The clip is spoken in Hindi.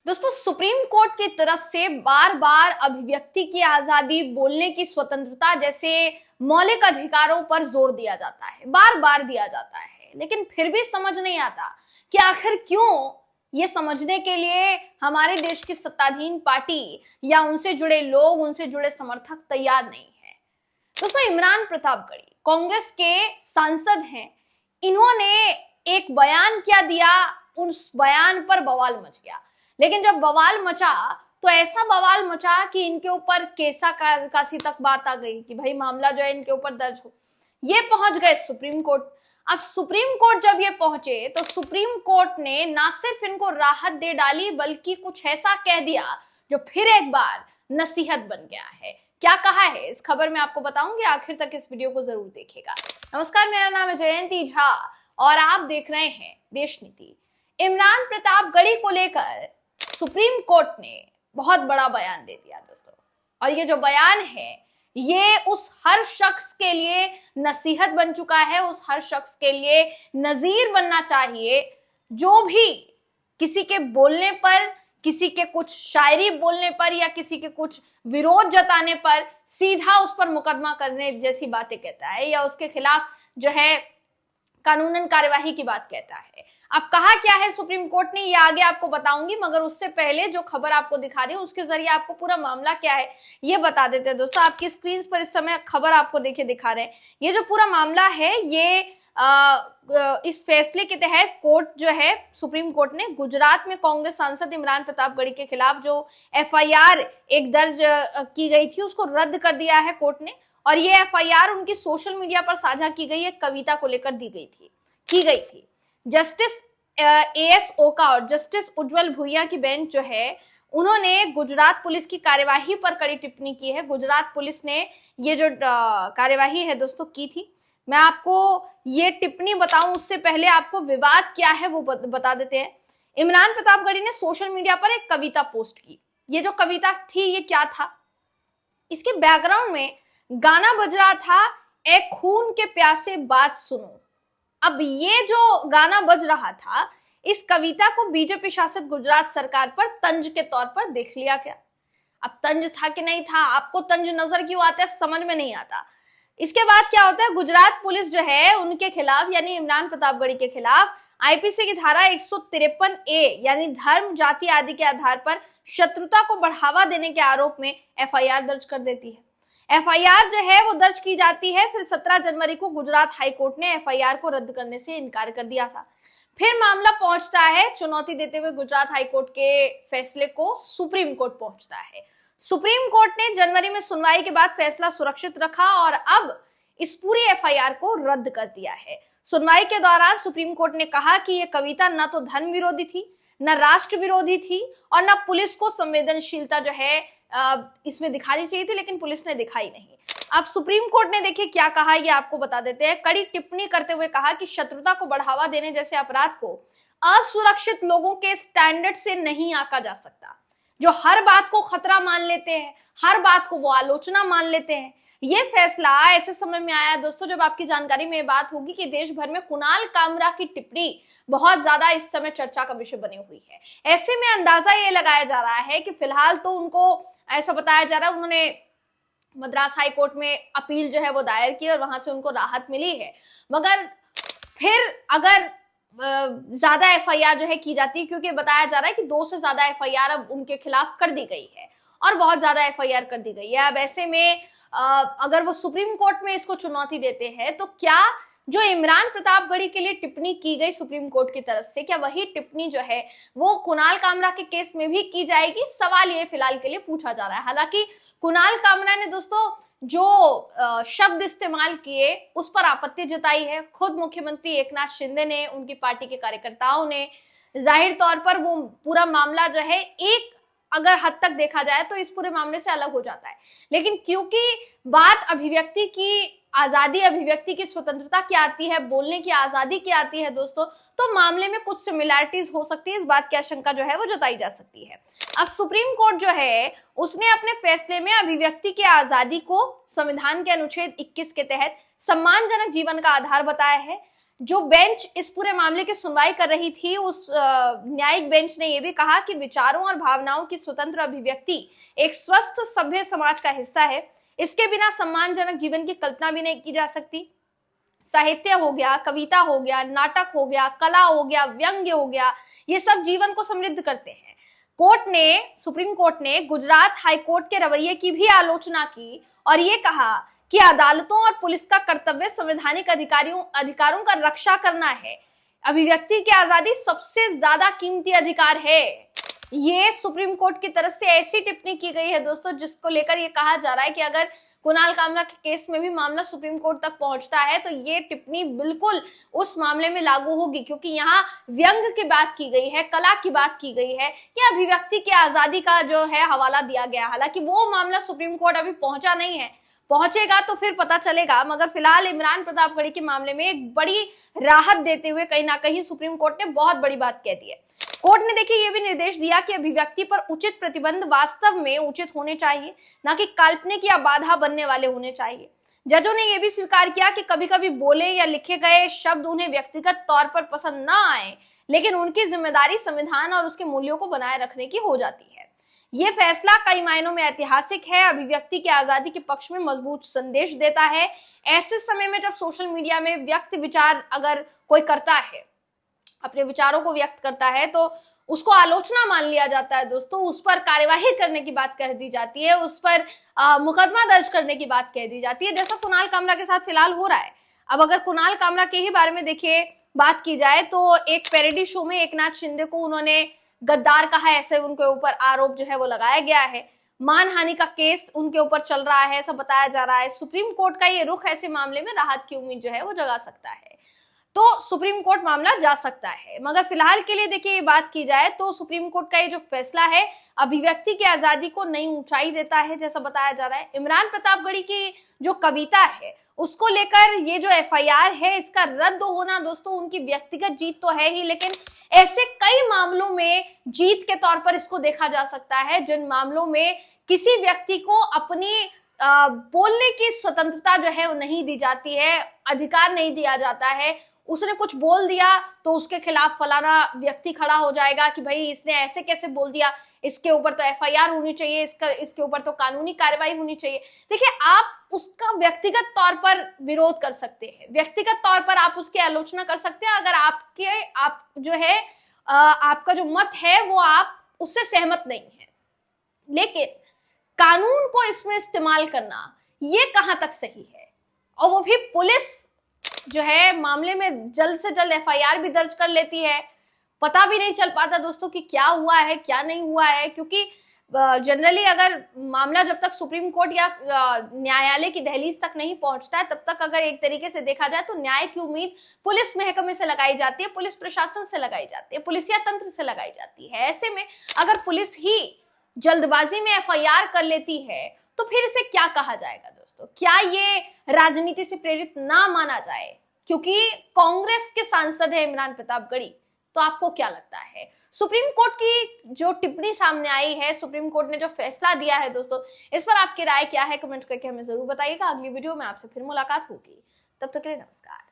दोस्तों, सुप्रीम कोर्ट की तरफ से बार बार अभिव्यक्ति की आजादी, बोलने की स्वतंत्रता जैसे मौलिक अधिकारों पर जोर दिया जाता है, बार बार दिया जाता है, लेकिन फिर भी समझ नहीं आता कि आखिर क्यों। ये समझने के लिए हमारे देश की सत्ताधीन पार्टी या उनसे जुड़े लोग, उनसे जुड़े समर्थक तैयार नहीं है। दोस्तों, इमरान प्रतापगढ़ी कांग्रेस के सांसद हैं। इन्होंने एक बयान क्या दिया, उस बयान पर बवाल मच गया। लेकिन जब बवाल मचा तो ऐसा बवाल मचा कि इनके ऊपर केसा कासी तक बात आ गई कि भाई मामला जो है इनके ऊपर दर्ज हो। ये पहुंच गए सुप्रीम कोर्ट। अब सुप्रीम कोर्ट जब ये पहुंचे तो सुप्रीम कोर्ट ने ना सिर्फ इनको राहत दे डाली बल्कि कुछ ऐसा कह दिया जो फिर एक बार नसीहत बन गया है। क्या कहा है इस खबर में आपको बताऊंगी, आखिर तक इस वीडियो को जरूर देखिएगा। नमस्कार, मेरा नाम है जयंती झा और आप देख रहे हैं देश नीति। इमरान प्रतापगढ़ी को लेकर सुप्रीम कोर्ट ने बहुत बड़ा बयान दे दिया दोस्तों, और ये जो बयान है ये उस हर शख्स के लिए नसीहत बन चुका है, उस हर शख्स के लिए नजीर बनना चाहिए जो भी किसी के बोलने पर, किसी के कुछ शायरी बोलने पर या किसी के कुछ विरोध जताने पर सीधा उस पर मुकदमा करने जैसी बातें कहता है या उसके खिलाफ जो है कानूनन कार्यवाही की बात कहता है। अब कहा क्या है सुप्रीम कोर्ट ने, ये आगे आपको बताऊंगी, मगर उससे पहले जो खबर आपको दिखा रही हूं उसके जरिए आपको पूरा मामला क्या है ये बता देते हैं। दोस्तों, आपकी स्क्रीन पर इस समय खबर आपको देखिए दिखा रहे हैं। ये जो पूरा मामला है ये इस फैसले के तहत कोर्ट जो है सुप्रीम कोर्ट ने गुजरात में कांग्रेस सांसद इमरान प्रतापगढ़ी के खिलाफ जो एफआईआर एक दर्ज की गई थी उसको रद्द कर दिया है कोर्ट ने। और ये एफआईआर उनकी सोशल मीडिया पर साझा की गई एक कविता को लेकर की गई थी। जस्टिस एएस ओका और जस्टिस उज्जवल भुइया की बेंच जो है उन्होंने गुजरात पुलिस की कार्यवाही पर कड़ी टिप्पणी की है। गुजरात पुलिस ने ये जो कार्यवाही है दोस्तों की थी। मैं आपको ये टिप्पणी बताऊं उससे पहले आपको विवाद क्या है वो बता देते हैं। इमरान प्रतापगढ़ी ने सोशल मीडिया पर एक कविता पोस्ट की। ये जो कविता थी ये क्या था, इसके बैकग्राउंड में गाना बज रहा था, ए खून के प्यासे बात सुनो। अब ये जो गाना बज रहा था, इस कविता को बीजेपी शासित गुजरात सरकार पर तंज के तौर पर देख लिया गया। अब तंज था कि नहीं था, आपको तंज नजर क्यों आता है समझ में नहीं आता। इसके बाद क्या होता है, गुजरात पुलिस जो है उनके खिलाफ यानी इमरान प्रतापगढ़ी के खिलाफ आईपीसी की धारा 153A यानी धर्म, जाति आदि के आधार पर शत्रुता को बढ़ावा देने के आरोप में एफआईआर दर्ज कर देती है। एफआईआर जो है वो दर्ज की जाती है। फिर 17 जनवरी को गुजरात हाई कोर्ट ने एफआईआर को रद्द करने से इनकार कर दिया था। फिर मामला पहुंचता है, चुनौती देते हुए गुजरात हाई कोर्ट के फैसले को सुप्रीम कोर्ट पहुंचता है। सुप्रीम कोर्ट ने जनवरी में सुनवाई के बाद फैसला सुरक्षित रखा और अब इस पूरी एफआईआर को रद्द कर दिया है। सुनवाई के दौरान सुप्रीम कोर्ट ने कहा कि यह कविता न तो धर्म विरोधी थी, न राष्ट्र विरोधी थी और न पुलिस को संवेदनशीलता जो है इसमें दिखानी चाहिए थी, लेकिन पुलिस ने दिखाई नहीं। अब सुप्रीम कोर्ट ने देखिए क्या कहा ये आपको बता देते हैं। कड़ी टिप्पणी करते हुए कहा कि शत्रुता को बढ़ावा देने जैसे अपराध को असुरक्षित लोगों के स्टैंडर्ड से नहीं आंका जा सकता, जो हर बात को खतरा मान लेते हैं, हर बात को वो आलोचना मान लेते हैं। ये फैसला ऐसे समय में आया दोस्तों जब आपकी जानकारी में ये बात होगी कि देश भर में कुणाल कामरा की टिप्पणी बहुत ज्यादा इस समय चर्चा का विषय बनी हुई है। ऐसे में अंदाजा ये लगाया जा रहा है कि फिलहाल तो उनको ऐसा बताया जा रहा है उन्होंने मद्रास हाई कोर्ट में अपील जो है वो दायर की और वहां से उनको राहत मिली है, मगर फिर अगर ज्यादा एफआईआर जो है की जाती है, क्योंकि बताया जा रहा है कि 2 से ज्यादा एफआईआर अब उनके खिलाफ कर दी गई है और बहुत ज्यादा एफआईआर कर दी गई है। अब ऐसे में अगर वो सुप्रीम कोर्ट में इसको चुनौती देते हैं तो क्या जो इमरान प्रतापगढ़ी के लिए टिप्पणी की गई सुप्रीम कोर्ट की तरफ से, क्या वही टिप्पणी जो है वो कुणाल कामरा के केस में भी की जाएगी? सवाल ये फिलहाल के लिए पूछा जा रहा है। हालांकि कुणाल कामरा ने दोस्तों जो शब्द इस्तेमाल किए उस पर आपत्ति जताई है। खुद मुख्यमंत्री एकनाथ शिंदे ने, उनकी पार्टी के कार्यकर्ताओं ने, जाहिर तौर पर वो पूरा मामला जो है एक अगर हद तक देखा जाए तो इस पूरे मामले से अलग हो जाता है, लेकिन क्योंकि बात अभिव्यक्ति की आजादी, अभिव्यक्ति की स्वतंत्रता की आती है, बोलने की आजादी की आती है दोस्तों, तो मामले में कुछ सिमिलैरिटीज हो सकती है। इस बात की आशंका जो है वो जताई जा सकती है। अब सुप्रीम कोर्ट जो है उसने अपने फैसले में अभिव्यक्ति की आजादी को संविधान के अनुच्छेद 21 के तहत सम्मानजनक जीवन का आधार बताया है। जो बेंच इस पूरे मामले की सुनवाई कर रही थी, उस न्यायिक बेंच ने यह भी कहा कि विचारों और भावनाओं की स्वतंत्र अभिव्यक्ति एक स्वस्थ सभ्य समाज का हिस्सा है। इसके बिना सम्मानजनक जीवन की कल्पना भी नहीं की जा सकती। साहित्य हो गया, कविता हो गया, नाटक हो गया, कला हो गया, व्यंग्य हो गया, ये सब जीवन को समृद्ध करते हैं। सुप्रीम कोर्ट ने गुजरात हाई कोर्ट के रवैये की भी आलोचना की और ये कहा कि अदालतों और पुलिस का कर्तव्य संवैधानिक अधिकारों का रक्षा करना है। अभिव्यक्ति की आजादी सबसे ज्यादा कीमती अधिकार है। ये सुप्रीम कोर्ट की तरफ से ऐसी टिप्पणी की गई है दोस्तों, जिसको लेकर ये कहा जा रहा है कि अगर कुणाल कामरा के केस में भी मामला सुप्रीम कोर्ट तक पहुंचता है तो ये टिप्पणी बिल्कुल उस मामले में लागू होगी, क्योंकि यहाँ व्यंग की बात की गई है, कला की बात की गई है, या अभिव्यक्ति की आजादी का जो है हवाला दिया गया। हालांकि वो मामला सुप्रीम कोर्ट अभी पहुंचा नहीं है, पहुंचेगा तो फिर पता चलेगा। मगर फिलहाल इमरान प्रतापगढ़ी के मामले में एक बड़ी राहत देते हुए कहीं ना कहीं सुप्रीम कोर्ट ने बहुत बड़ी बात कह दी है। कोर्ट ने देखिए ये भी निर्देश दिया कि अभिव्यक्ति पर उचित प्रतिबंध वास्तव में उचित होने चाहिए, ना कि काल्पनिक या बाधा बनने वाले होने चाहिए। जजों ने यह भी स्वीकार किया कि कभी कभी बोले या लिखे गए शब्द उन्हें व्यक्तिगत तौर पर पसंद ना आए, लेकिन उनकी जिम्मेदारी संविधान और उसके मूल्यों को बनाए रखने की हो जाती है। ये फैसला कई मायनों में ऐतिहासिक है, अभिव्यक्ति की आजादी के पक्ष में मजबूत संदेश देता है। ऐसे समय में जब सोशल मीडिया में व्यक्त विचार अगर कोई करता है, अपने विचारों को व्यक्त करता है, तो उसको आलोचना मान लिया जाता है दोस्तों, उस पर कार्यवाही करने की बात कह दी जाती है, उस पर मुकदमा दर्ज करने की बात कह दी जाती है, जैसा कुणाल कामरा के साथ फिलहाल हो रहा है। अब अगर कुणाल कामरा के ही बारे में देखिए बात की जाए तो एक पैरोडी शो में एकनाथ शिंदे को उन्होंने गद्दार कहा, ऐसे उनके ऊपर आरोप जो है वो लगाया गया है। मानहानि का केस उनके ऊपर चल रहा है, ऐसा बताया जा रहा है। सुप्रीम कोर्ट का ये रुख ऐसे मामले में राहत की उम्मीद जो है वो जगा सकता है, तो सुप्रीम कोर्ट मामला जा सकता है। मगर फिलहाल के लिए देखिए ये बात की जाए तो सुप्रीम कोर्ट का ये जो फैसला है अभिव्यक्ति की आजादी को नई ऊंचाई देता है, जैसा बताया जा रहा है। इमरान प्रतापगढ़ी की जो कविता है उसको लेकर ये जो एफआईआर है इसका रद्द होना दोस्तों उनकी व्यक्तिगत जीत तो है ही, लेकिन ऐसे कई मामलों में जीत के तौर पर इसको देखा जा सकता है जिन मामलों में किसी व्यक्ति को अपनी बोलने की स्वतंत्रता जो है वो नहीं दी जाती है, अधिकार नहीं दिया जाता है। उसने कुछ बोल दिया तो उसके खिलाफ फलाना व्यक्ति खड़ा हो जाएगा कि भाई इसने ऐसे कैसे बोल दिया, इसके ऊपर तो एफआईआर होनी चाहिए, इसके ऊपर तो कानूनी कार्रवाई होनी चाहिए। देखिए आप उसका व्यक्तिगत तौर पर विरोध कर सकते हैं, व्यक्तिगत तौर पर आप उसकी आलोचना कर सकते हैं अगर आप जो है आपका जो मत है वो आप उससे सहमत नहीं है, लेकिन कानून को इसमें इस्तेमाल करना ये कहां तक सही है। और वो भी पुलिस जो है मामले में जल्द से जल्द एफआईआर भी दर्ज कर लेती है, पता भी नहीं चल पाता दोस्तों कि क्या हुआ है क्या नहीं हुआ है, क्योंकि जनरली अगर मामला जब तक सुप्रीम कोर्ट या न्यायालय की दहलीज तक नहीं पहुंचता है तब तक अगर एक तरीके से देखा जाए तो न्याय की उम्मीद पुलिस महकमे से लगाई जाती है, पुलिस प्रशासन से लगाई जाती है, पुलिसिया तंत्र से लगाई जाती है। ऐसे में अगर पुलिस ही जल्दबाजी में एफआईआर कर लेती है तो फिर इसे क्या कहा जाएगा दोस्तों? क्या ये राजनीति से प्रेरित ना माना जाए? क्योंकि कांग्रेस के सांसद है इमरान प्रतापगढ़ी, तो आपको क्या लगता है? सुप्रीम कोर्ट की जो टिप्पणी सामने आई है, सुप्रीम कोर्ट ने जो फैसला दिया है दोस्तों, इस पर आपकी राय क्या है? कमेंट करके हमें जरूर बताइएगा। अगली वीडियो में आपसे फिर मुलाकात होगी, तब तक के लिए नमस्कार।